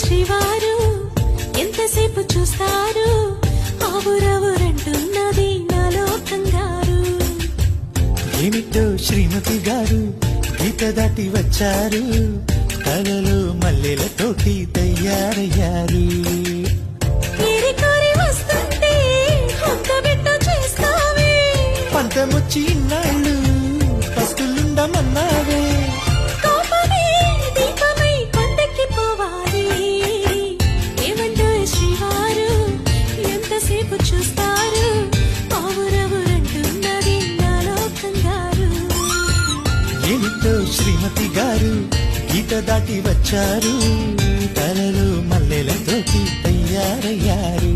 శ్రీవారు ఎంతసేపు చూస్తారు ఆవురవురంటున్నది నాలో కంగారు. ఏమిటో శ్రీమతి గారు గీత దాటి వచ్చారు, కళలు మల్లెలతోటి తయారయ్యారు. వస్తుంటే హొంగబెట్ట చేస్తావే, పంతమొచ్చి ఇన్నాళ్ళు పస్తులుండమన్నావే. కోపమే దీపమై కొండెక్కి పోవాలి. ఏమంటో శ్రీవారు ఎంతసేపు చూస్తారు ఆవురవురంటున్నది నాలో కంగారు. ఏమిటో శ్రీమతి గారు గీత దాటి వచ్చారు, కళలు మల్లెలతోటి తయారయ్యారు.